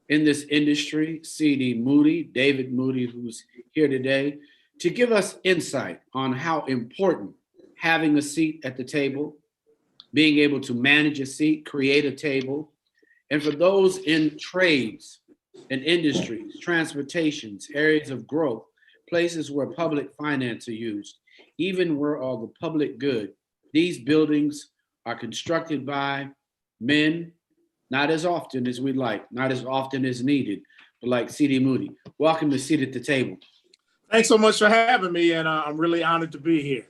in this industry, CD Moody, David Moody, who's here today, to give us insight on how important having a seat at the table, being able to manage a seat, create a table, and for those in trades and industries, transportations, areas of growth, places where public finance are used, even where all the public good, these buildings are constructed by men, not as often as we'd like, not as often as needed, but like CD Moody. Welcome to Seat at the Table. Thanks so much for having me, and I'm really honored to be here.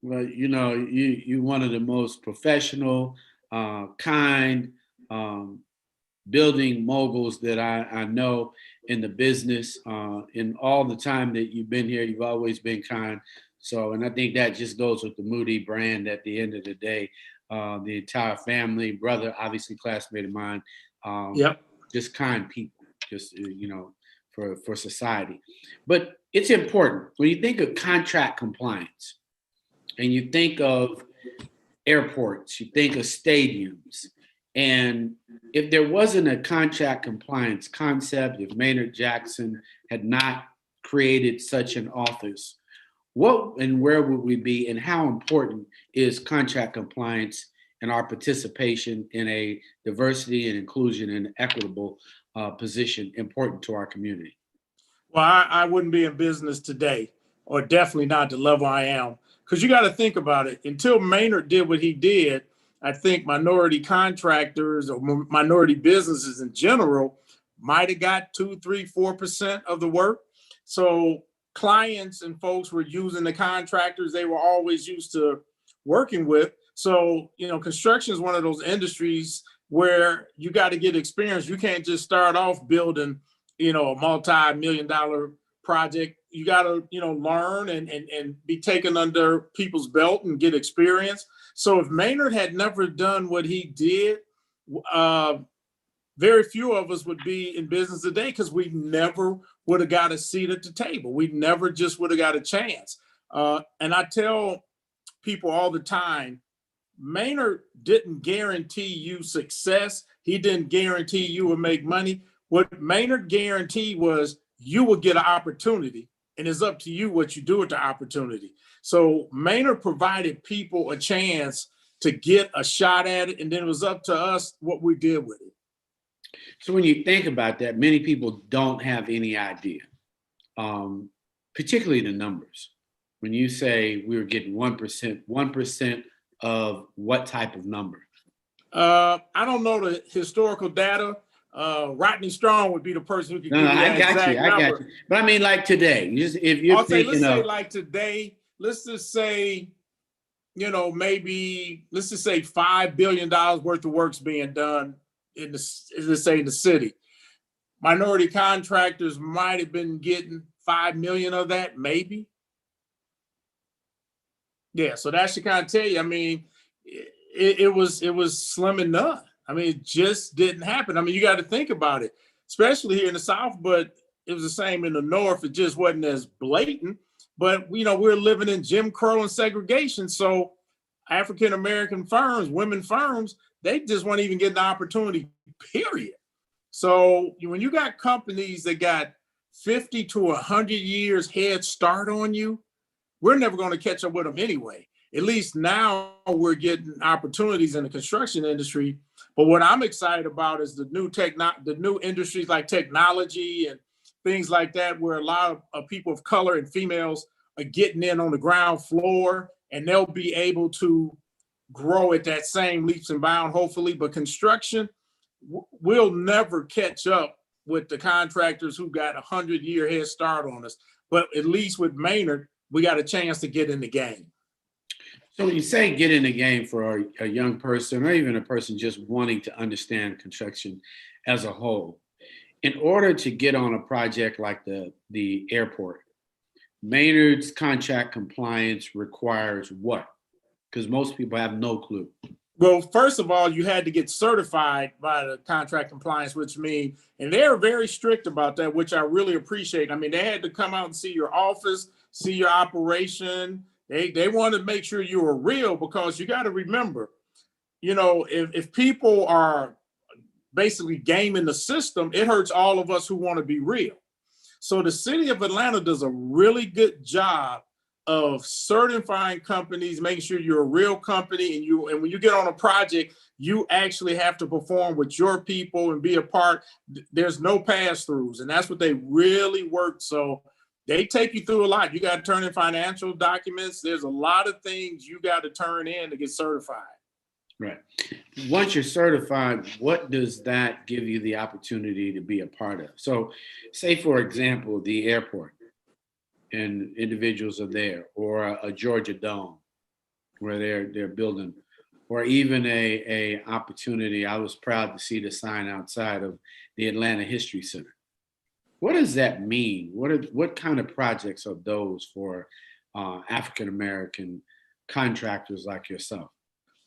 Well, you're one of the most professional, kind, um, building moguls that I know in the business. In all the time that you've been here, you've always been kind. So, and I think that just goes with the Moody brand at the end of the day. The entire family, brother, obviously classmate of mine, um, Yep. just kind people, just, for society. But it's important when you think of contract compliance and you think of airports, you think of stadiums. And if there wasn't a contract compliance concept, if Maynard Jackson had not created such an office, what and where would we be, and how important is contract compliance and our participation in a diversity and inclusion and equitable position important to our community? Well, I wouldn't be in business today, or definitely not the level I am, because you got to think about it. Until Maynard did what he did, I think minority contractors or minority businesses in general might have got 2, 3, 4% of the work. So clients and folks were using the contractors they were always used to working with. So, construction is one of those industries where you got to get experience. You can't just start off building, a multi-million dollar project. You got to, learn and be taken under people's belt and get experience. So if Maynard had never done what he did, very few of us would be in business today, because we never would have got a seat at the table. We never just would have got a chance. And I tell people all the time, Maynard didn't guarantee you success. He didn't guarantee you would make money. What Maynard guaranteed was you would get an opportunity, and it's up to you what you do with the opportunity. So Maynard provided people a chance to get a shot at it, and then it was up to us what we did with it. So when you think about that, many people don't have any idea, particularly the numbers. When you say we were getting 1% of what type of number? I don't know the historical data. Rodney Strong would be the person who could No, give you I that got exact you. I number. got you. But I mean, like today, if you're I'll say, thinking let's say of, like today, let's just say, maybe let's just say $5 billion worth of work's being done in the city. Minority contractors might have been getting 5 million of that, maybe. Yeah, so that should kind of tell you. I mean, it was slim and none. I mean, it just didn't happen. I mean, you got to think about it, especially here in the South, but it was the same in the North. It just wasn't as blatant. But we're living in Jim Crow and segregation. So African American firms, women firms, they just weren't even getting the opportunity, period. So when you got companies that got 50 to 100 years head start on you, we're never going to catch up with them anyway. At least now we're getting opportunities in the construction industry. But what I'm excited about is the new industries like technology and things like that, where a lot of people of color and females are getting in on the ground floor, and they'll be able to grow at that same leaps and bounds, hopefully. But construction will never catch up with the contractors who got 100-year head start on us. But at least with Maynard, we got a chance to get in the game. So when you say get in the game for a young person, or even a person just wanting to understand construction as a whole, in order to get on a project like the airport, Maynard's contract compliance requires what? Because most people have no clue. Well, first of all, you had to get certified by the contract compliance, which means, and they're very strict about that, which I really appreciate. I mean, they had to come out and see your office, see your operation. They wanted to make sure you were real, because you got to remember, if people are basically gaming the system, it hurts all of us who want to be real. So the city of Atlanta does a really good job of certifying companies, making sure you're a real company, and when you get on a project, you actually have to perform with your people and be a part. There's no pass-throughs, and that's what they really work. So they take you through a lot. You got to turn in financial documents. There's a lot of things you got to turn in to get certified. Right. Once you're certified, what does that give you the opportunity to be a part of? So, say, for example, the airport and individuals are there, or a Georgia Dome where they're building, or even a opportunity. I was proud to see the sign outside of the Atlanta History Center. What does that mean? What kind of projects are those for African American contractors like yourself?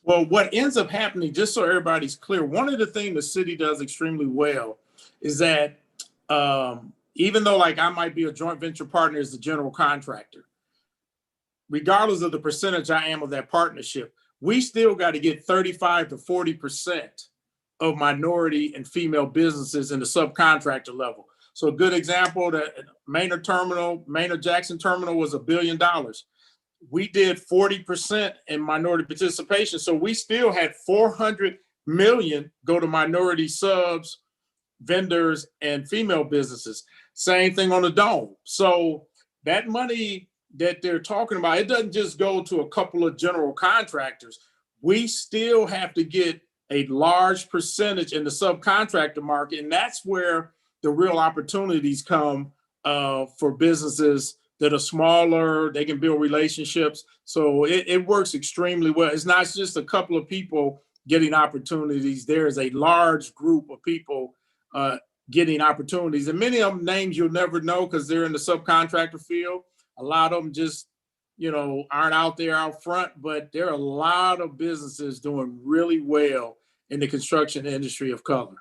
Well, what ends up happening, just so everybody's clear, one of the things the city does extremely well is that even though like I might be a joint venture partner as the general contractor, regardless of the percentage I am of that partnership, we still got to get 35 to 40% of minority and female businesses in the subcontractor level. So a good example, the Maynard Jackson Terminal was $1 billion. We did 40% in minority participation. So we still had 400 million go to minority subs, vendors, and female businesses. Same thing on the dome. So that money that they're talking about, it doesn't just go to a couple of general contractors. We still have to get a large percentage in the subcontractor market. And that's where the real opportunities come for businesses that are smaller. They can build relationships. So it works extremely well. It's not just a couple of people getting opportunities. There is a large group of people getting opportunities. And many of them names you'll never know because they're in the subcontractor field. A lot of them just, aren't out there out front, but there are a lot of businesses doing really well in the construction industry of color.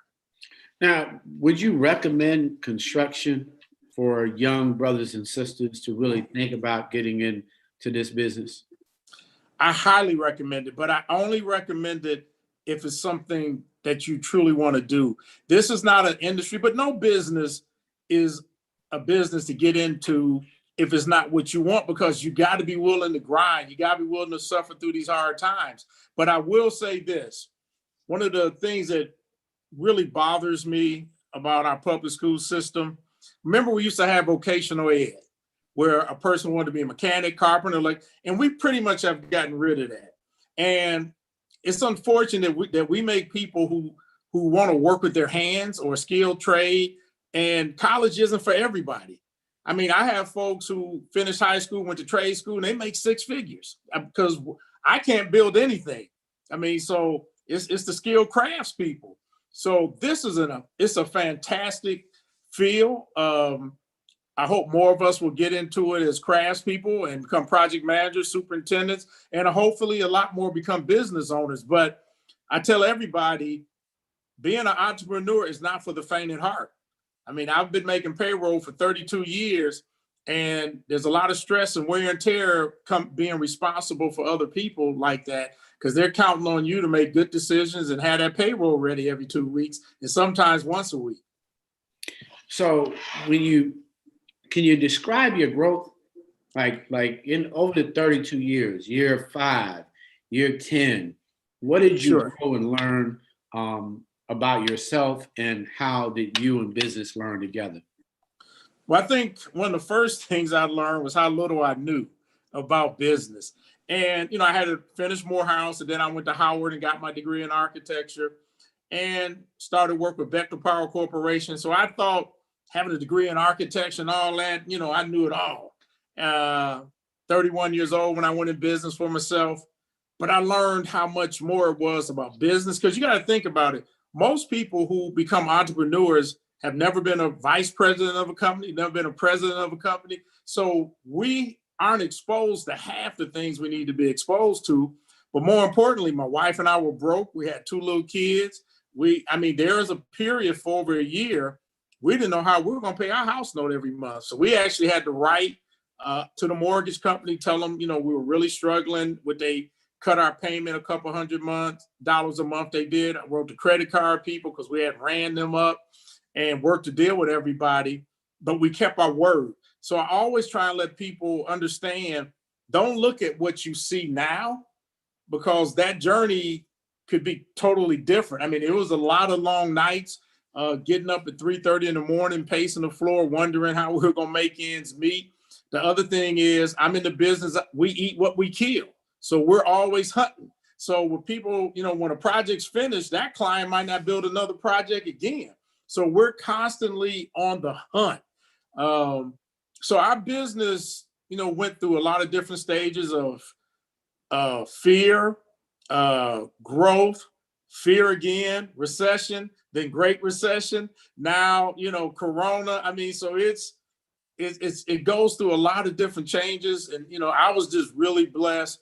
Now, would you recommend construction for young brothers and sisters to really think about getting into this business? I highly recommend it, but I only recommend it if it's something that you truly want to do. This is not an industry, but no business is a business to get into if it's not what you want, because you got to be willing to grind. You got to be willing to suffer through these hard times. But I will say this, one of the things that really bothers me about our public school system, remember we used to have vocational ed where a person wanted to be a mechanic, carpenter, and we pretty much have gotten rid of that. And it's unfortunate that we make people who want to work with their hands or a skilled trade, and college isn't for everybody. I mean, I have folks who finished high school, went to trade school, and they make six figures because I can't build anything. I mean, so it's the skilled crafts people. So this is it's a fantastic field. I hope more of us will get into it as craftspeople and become project managers, superintendents, and hopefully a lot more become business owners. But I tell everybody, being an entrepreneur is not for the faint at heart. I mean, I've been making payroll for 32 years, and there's a lot of stress and wear and tear being responsible for other people like that, because they're counting on you to make good decisions and have that payroll ready every 2 weeks and sometimes once a week. So can you describe your growth? Like in over the 32 years, year 5, year 10, what did you grow and learn about yourself, and how did you and business learn together? Well, I think one of the first things I learned was how little I knew about business. And, I had to finish Morehouse, and then I went to Howard and got my degree in architecture and started work with Bechtel Power Corporation. So I thought having a degree in architecture and all that, I knew it all. 31 years old when I went in business for myself, but I learned how much more it was about business, because you got to think about it. Most people who become entrepreneurs have never been a vice president of a company, never been a president of a company. So we aren't exposed to half the things we need to be exposed to. But more importantly, my wife and I were broke. We had 2 little kids. There was a period for over a year. We didn't know how we were going to pay our house note every month. So we actually had to write to the mortgage company, tell them, we were really struggling. Would they cut our payment a couple $100 a month. They did. I wrote the credit card people because we had ran them up and worked to deal with everybody, but we kept our word. So I always try and let people understand, don't look at what you see now, because that journey could be totally different. I mean, it was a lot of long nights, getting up at 3:30 in the morning, pacing the floor, wondering how we were gonna make ends meet. The other thing is, I'm in the business, we eat what we kill. So we're always hunting. So when people, when a project's finished, that client might not build another project again. So we're constantly on the hunt. So our business, went through a lot of different stages of fear, growth, fear again, recession, then Great Recession. Now, Corona. I mean, so it goes through a lot of different changes. And, I was just really blessed.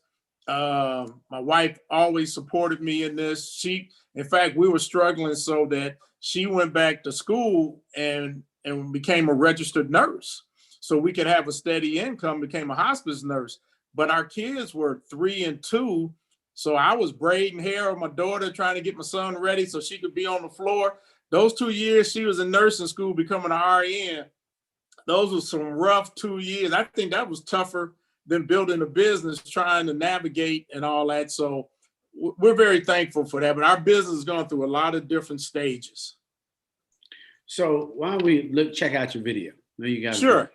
My wife always supported me in this. In fact, we were struggling so that she went back to school and became a registered nurse so we could have a steady income, became a hospice nurse. But our kids were 3 and 2. So I was braiding hair of my daughter, trying to get my son ready so she could be on the floor. Those 2 years she was in nursing school, becoming an RN. Those were some rough 2 years. I think that was tougher than building a business, trying to navigate and all that. So we're very thankful for that. But our business has gone through a lot of different stages. So why don't we check out your video? No, you got it. Sure.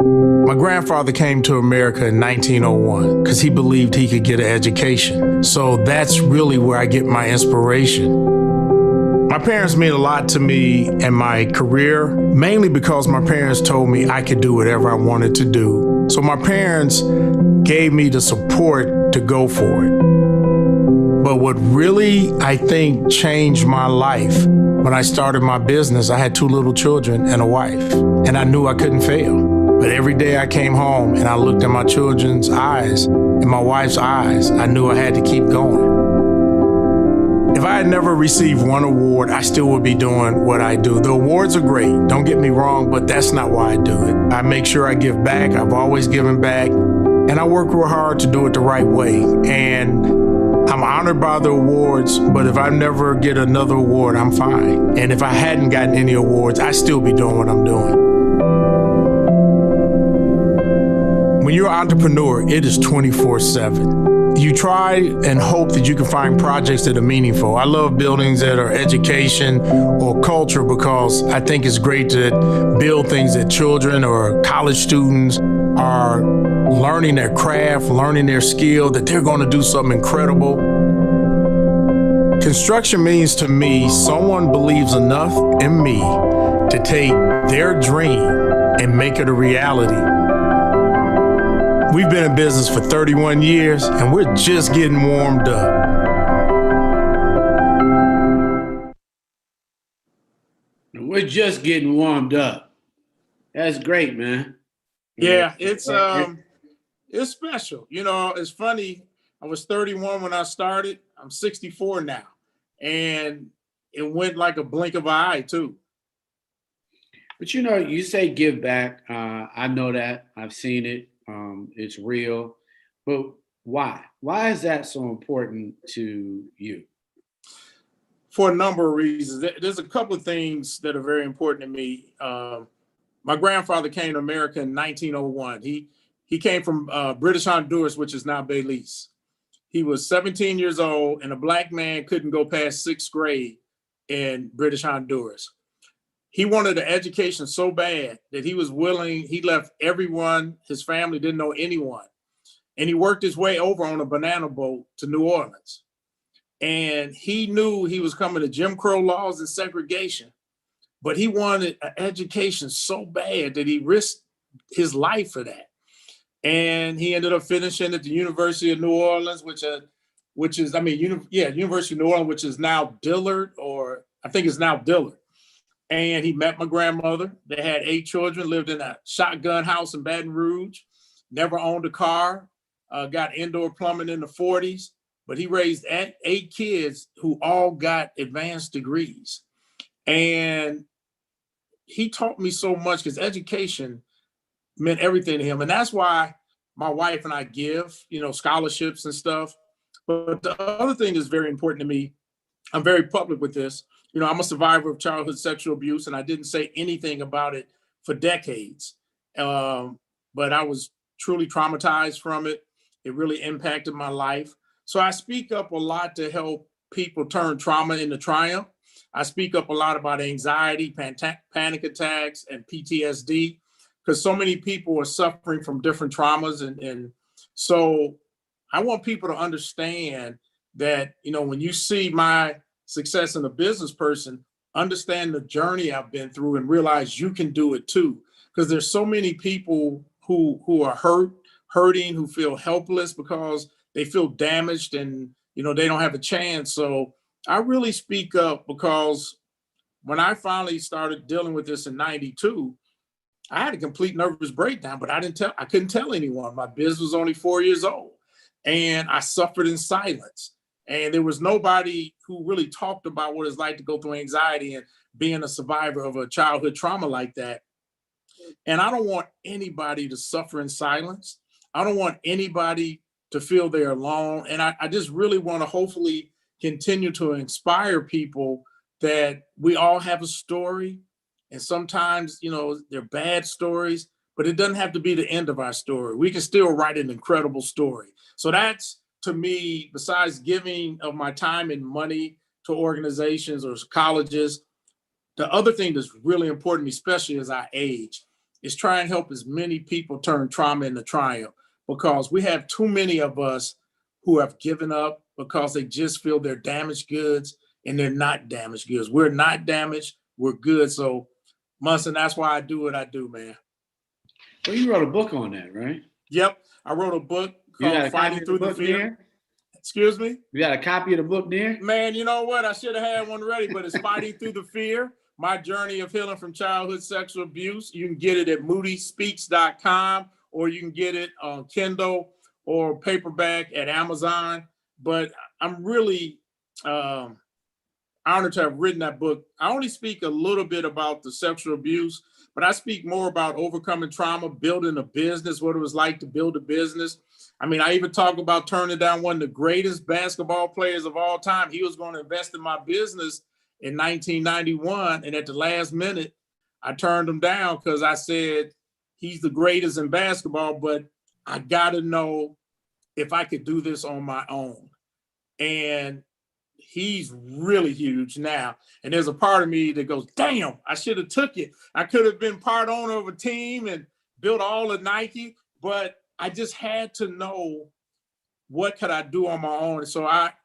My grandfather came to America in 1901 because he believed he could get an education. So that's really where I get my inspiration. My parents mean a lot to me and my career, mainly because my parents told me I could do whatever I wanted to do. So my parents gave me the support to go for it. But what really, I think, changed my life, when I started my business, I had 2 little children and a wife, and I knew I couldn't fail. But every day I came home and I looked in my children's eyes and my wife's eyes, I knew I had to keep going. If I had never received one award, I still would be doing what I do. The awards are great, don't get me wrong, but that's not why I do it. I make sure I give back. I've always given back, and I work real hard to do it the right way. And I'm honored by the awards, but if I never get another award, I'm fine. And if I hadn't gotten any awards, I'd still be doing what I'm doing. When you're an entrepreneur, it is 24/7. You try and hope that you can find projects that are meaningful. I love buildings that are education or culture because I think it's great to build things that children or college students are learning their craft, learning their skill, that they're going to do something incredible. Construction means to me, someone believes enough in me to take their dream and make it a reality. We've been in business for 31 years and we're just getting warmed up. We're just getting warmed up. That's great, man. Yeah, it's special. It's funny. I was 31 when I started. I'm 64 now. And it went like a blink of an eye too. But you say give back. I know that. I've seen it. It's real. But why? Why is that so important to you? For a number of reasons. There's a couple of things that are very important to me. My grandfather came to America in 1901. He came from British Honduras, which is now Belize. He was 17 years old, and a Black man couldn't go past 6th grade in British Honduras. He wanted an education so bad that he left everyone, his family didn't know anyone. And he worked his way over on a banana boat to New Orleans. And he knew he was coming to Jim Crow laws and segregation, but he wanted an education so bad that he risked his life for that. And he ended up finishing at the University of New Orleans, University of New Orleans, which is now Dillard, or I think it's now Dillard. And he met my grandmother. They had 8 children, lived in a shotgun house in Baton Rouge, never owned a car, got indoor plumbing in the 40s, but he raised 8 kids who all got advanced degrees. And, he taught me so much because education meant everything to him. And that's why my wife and I give, scholarships and stuff. But the other thing that's very important to me, I'm very public with this. I'm a survivor of childhood sexual abuse, and I didn't say anything about it for decades. But I was truly traumatized from it. It really impacted my life. So I speak up a lot to help people turn trauma into triumph. I speak up a lot about anxiety, panic attacks, and PTSD, because so many people are suffering from different traumas. And so I want people to understand that, when you see my success in a business person, understand the journey I've been through and realize you can do it too. Because there's so many people who are hurting, who feel helpless because they feel damaged and, they don't have a chance. So I really speak up because when I finally started dealing with this in 92, I had a complete nervous breakdown, but I couldn't tell anyone. My business was only 4 years old and I suffered in silence. And there was nobody who really talked about what it's like to go through anxiety and being a survivor of a childhood trauma like that. And I don't want anybody to suffer in silence. I don't want anybody to feel they're alone. And I just really want to hopefully continue to inspire people that we all have a story. And sometimes, they're bad stories, but it doesn't have to be the end of our story. We can still write an incredible story. So that's, to me, besides giving of my time and money to organizations or colleges, the other thing that's really important, especially as I age, is try and help as many people turn trauma into triumph, because we have too many of us who have given up because they just feel they're damaged goods, and they're not damaged goods. We're not damaged, we're good. So Munson, that's why I do what I do, man. Well, you wrote a book on that, right? Yep. I wrote a book called Fighting Through the Fear. There? Excuse me? You got a copy of the book there? Man, you know what? I should have had one ready, but it's Fighting Through the Fear, My Journey of Healing from Childhood Sexual Abuse. You can get it at moodyspeaks.com, or you can get it on Kindle or paperback at Amazon. But I'm really honored to have written that book. I only speak a little bit about the sexual abuse, but I speak more about overcoming trauma, building a business, what it was like to build a business. I mean, I even talk about turning down one of the greatest basketball players of all time. He was going to invest in my business in 1991. And at the last minute, I turned him down because I said, he's the greatest in basketball, but I got to know if I could do this on my own. And he's really huge now. And there's a part of me that goes, damn, I should have took it. I could have been part owner of a team and built all of Nike, but I just had to know what could I do on my own. So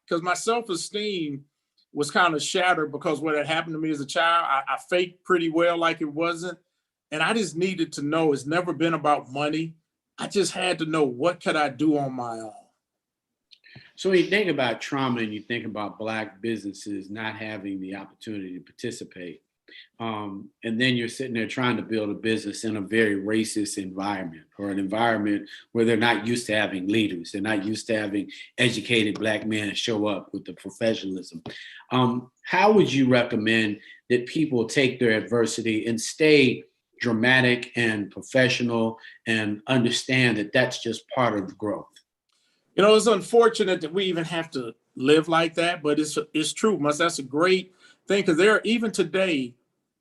because my self-esteem was kind of shattered because what had happened to me as a child, I faked pretty well like it wasn't. And I just needed to know. It's never been about money. I just had to know, what could I do on my own? So when you think about trauma and you think about Black businesses not having the opportunity to participate, and then you're sitting there trying to build a business in a very racist environment, or an environment where they're not used to having leaders, they're not used to having educated Black men show up with the professionalism. How would you recommend that people take their adversity and stay dramatic and professional and understand that that's just part of the growth? It's unfortunate that we even have to live like that, but it's true. That's a great thing, because even today,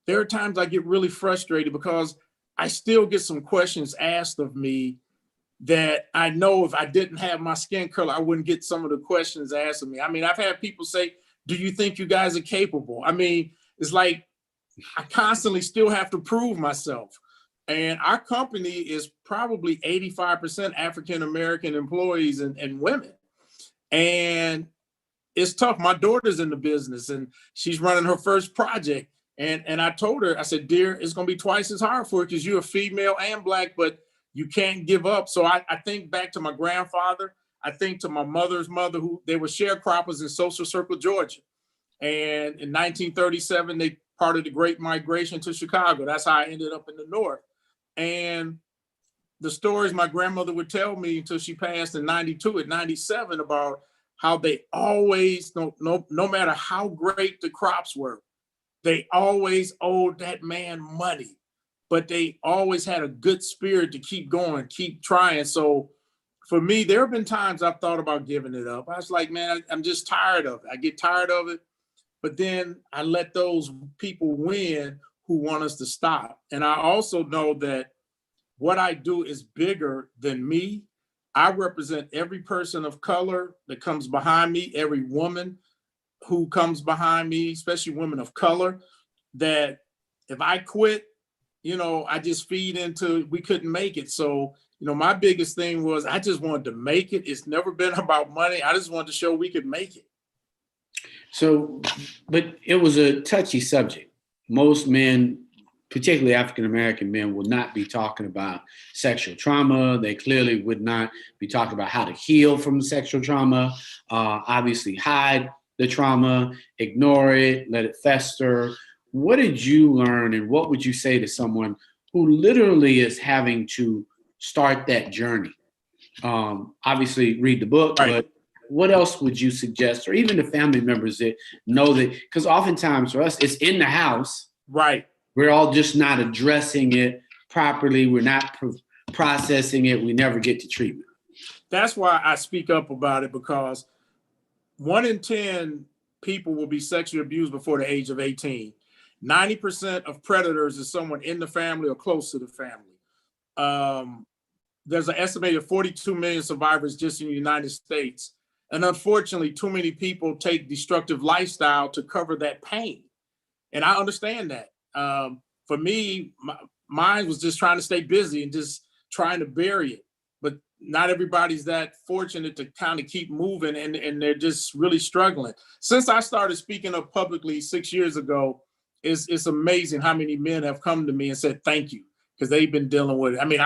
there are times I get really frustrated because I still get some questions asked of me that I know if I didn't have my skin color, I wouldn't get some of the questions asked of me. I mean, I've had people say, do you think you guys are capable? I mean, it's like I constantly still have to prove myself. And our company is probably 85% African-American employees and women. And it's tough. My daughter's in the business and she's running her first project. And I told her, I said, dear, it's going to be twice as hard for you because you're a female and Black, but you can't give up. So I think back to my grandfather. I think to my mother's mother, who they were sharecroppers in Social Circle, Georgia. And in 1937, they part of the Great Migration to Chicago. That's how I ended up in the North. And the stories my grandmother would tell me until she passed in 92, at 97, about how they always, no matter how great the crops were, They always owed that man money, but they always had a good spirit to keep going, keep trying. So for me, there have been times I've thought about giving it up. I was like, man, I'm just tired of it. I get tired of it. But then I let those people win who want us to stop. And I also know that what I do is bigger than me. I represent every person of color that comes behind me, every woman who comes behind me, especially women of color, that if I quit, I just feed into we couldn't make it. So, my biggest thing was I just wanted to make it. It's never been about money. I just wanted to show we could make it. So, but it was a touchy subject. Most men, particularly African American men, will not be talking about sexual trauma. They clearly would not be talking about how to heal from sexual trauma. Obviously, hide the trauma, ignore it, let it fester. What did you learn, and what would you say to someone who literally is having to start that journey? Obviously, read the book, Right. but what else would you suggest, or even the family members that know that? Because oftentimes for us, it's in the house. Right. We're all just not addressing it properly. We're not processing it. We never get to treatment. That's why I speak up about it, because 1 in 10 people will be sexually abused before the age of 18. 90% of predators is someone in the family or close to the family. There's an estimated 42 million survivors just in the United States. And unfortunately, too many people take destructive lifestyle to cover that pain. And I understand that. For me, mine was just trying to stay busy and just trying to bury it. But not everybody's that fortunate to kind of keep moving, and they're just really struggling. Since I started speaking up publicly 6 years ago, it's amazing how many men have come to me and said thank you, because they've been dealing with it. I mean,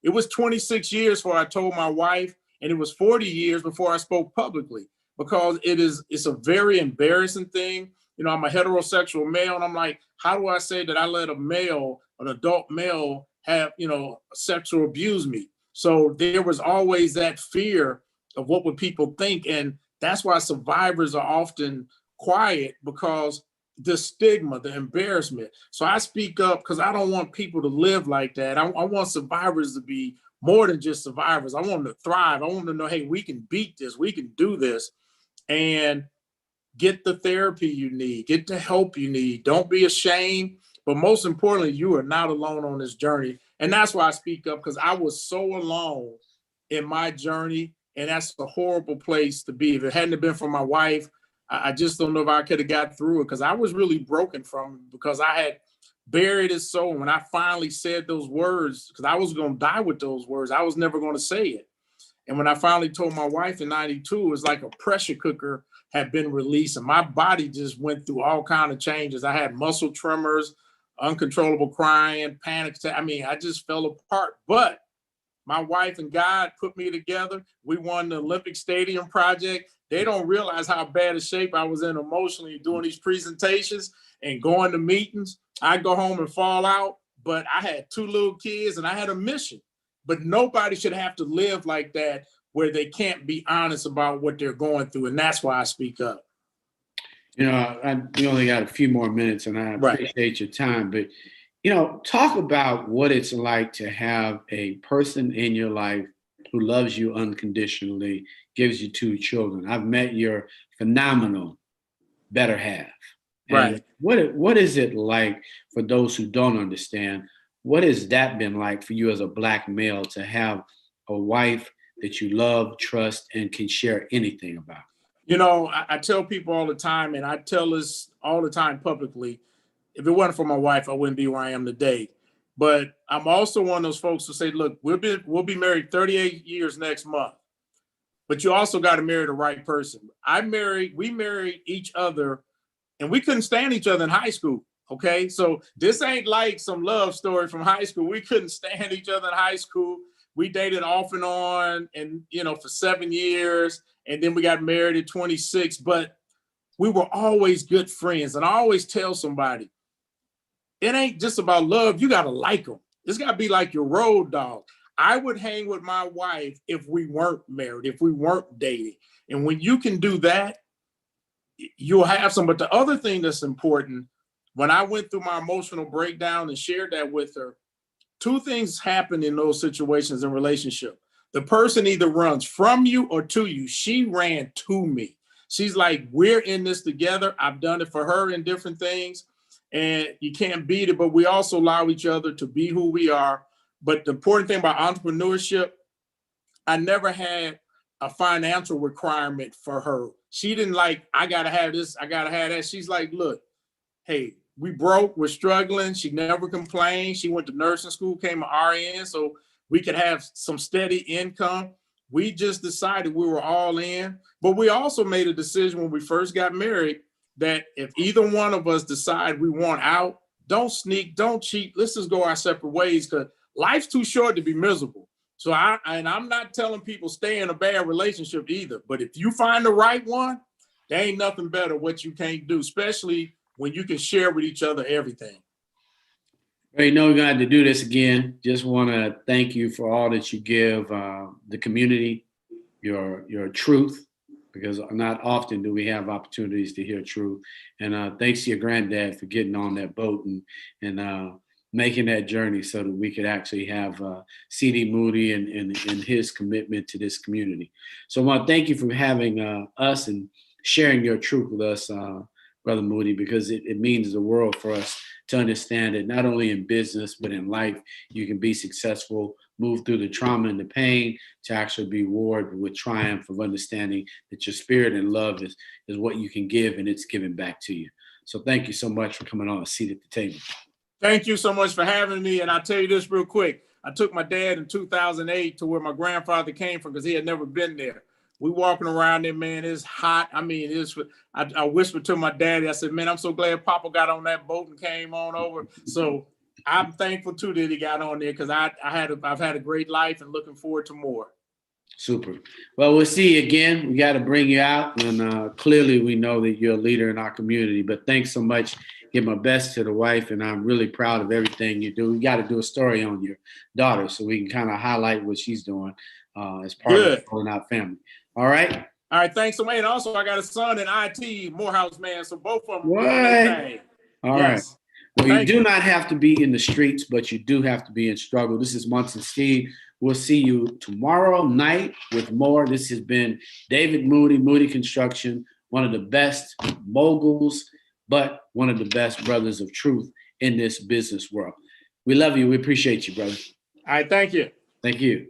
it was 26 years before I told my wife, and it was 40 years before I spoke publicly, because it's a very embarrassing thing. I'm a heterosexual male, and I'm like, how do I say that I let an adult male have, sexual abuse me? So there was always that fear of what would people think. And that's why survivors are often quiet, because the stigma, the embarrassment. So I speak up because I don't want people to live like that. I want survivors to be more than just survivors. I want them to thrive. I want them to know, hey, we can beat this. We can do this. And get the therapy you need, get the help you need. Don't be ashamed. But most importantly, you are not alone on this journey. And that's why I speak up, because I was so alone in my journey. And that's a horrible place to be. If it hadn't been for my wife, I just don't know if I could have got through it, because I was really broken from it, because I had buried it so. When I finally said those words, because I was going to die with those words, I was never going to say it. And when I finally told my wife in 92, it was like a pressure cooker had been released, and my body just went through all kinds of changes. I had muscle tremors, uncontrollable crying, panic attack. I mean, I just fell apart. But my wife and God put me together. We won the Olympic Stadium project. They don't realize how bad a shape I was in emotionally doing these presentations and going to meetings. I go home and fall out, but I had 2 little kids and I had a mission. But nobody should have to live like that, where they can't be honest about what they're going through. And that's why I speak up. We only got a few more minutes, and I appreciate your time. But, talk about what it's like to have a person in your life who loves you unconditionally, gives you 2 children. I've met your phenomenal better half. And what is it like for those who don't understand? What has that been like for you as a Black male, to have a wife that you love, trust, and can share anything about? I tell people all the time, and I tell this all the time publicly, if it wasn't for my wife, I wouldn't be where I am today. But I'm also one of those folks who say, look, we'll be married 38 years next month, but you also got to marry the right person. We married each other, and we couldn't stand each other in high school. Okay. So this ain't like some love story from high school. We couldn't stand each other in high school. We dated off and on, and, for 7 years. And then we got married at 26, but we were always good friends. And I always tell somebody, it ain't just about love. You got to like them. It's got to be like your road dog. I would hang with my wife if we weren't married, if we weren't dating. And when you can do that, you'll have some. But the other thing that's important, when I went through my emotional breakdown and shared that with her, two things happen in those situations in relationship. The person either runs from you or to you. She ran to me. She's like, we're in this together. I've done it for her in different things, and you can't beat it, but we also allow each other to be who we are. But the important thing about entrepreneurship, I never had a financial requirement for her. She didn't like, I gotta have this, I gotta have that. She's like, look, hey, we broke, we're struggling. She never complained. She went to nursing school, came an RN, so we could have some steady income. We just decided we were all in. But we also made a decision when we first got married that if either one of us decide we want out, don't sneak, don't cheat. Let's just go our separate ways, because life's too short to be miserable. So I'm not telling people stay in a bad relationship either. But if you find the right one, there ain't nothing better what you can't do, especially when you can share with each other everything. Well, you know, we're going to have to do this again. Just want to thank you for all that you give the community, your truth, because not often do we have opportunities to hear truth. And thanks to your granddad for getting on that boat and making that journey so that we could actually have C.D. Moody and his commitment to this community. So I want to thank you for having us and sharing your truth with us, Brother Moody, because it means the world for us to understand that not only in business, but in life, you can be successful, move through the trauma and the pain to actually be rewarded with triumph of understanding that your spirit and love is what you can give, and it's given back to you. So thank you so much for coming on A Seat at the Table. Thank you so much for having me. And I'll tell you this real quick. I took my dad in 2008 to where my grandfather came from because he had never been there. We walking around there, man, it's hot. I mean, I whispered to my daddy, I said, man, I'm so glad Papa got on that boat and came on over. So I'm thankful too that he got on there, because I've had a great life and looking forward to more. Super. Well, we'll see you again. We got to bring you out. And clearly we know that you're a leader in our community, but thanks so much. Give my best to the wife, and I'm really proud of everything you do. We got to do a story on your daughter so we can kind of highlight what she's doing as part of the Pulling Out family. All right. All right. Thanks so much. And also, I got a son in IT, Morehouse, man. So both of them. What? All right. Well, you do not have to be in the streets, but you do have to be in struggle. This is Munson Steve. We'll see you tomorrow night with more. This has been David Moody, Moody Construction, one of the best moguls, but one of the best brothers of truth in this business world. We love you. We appreciate you, brother. All right. Thank you. Thank you.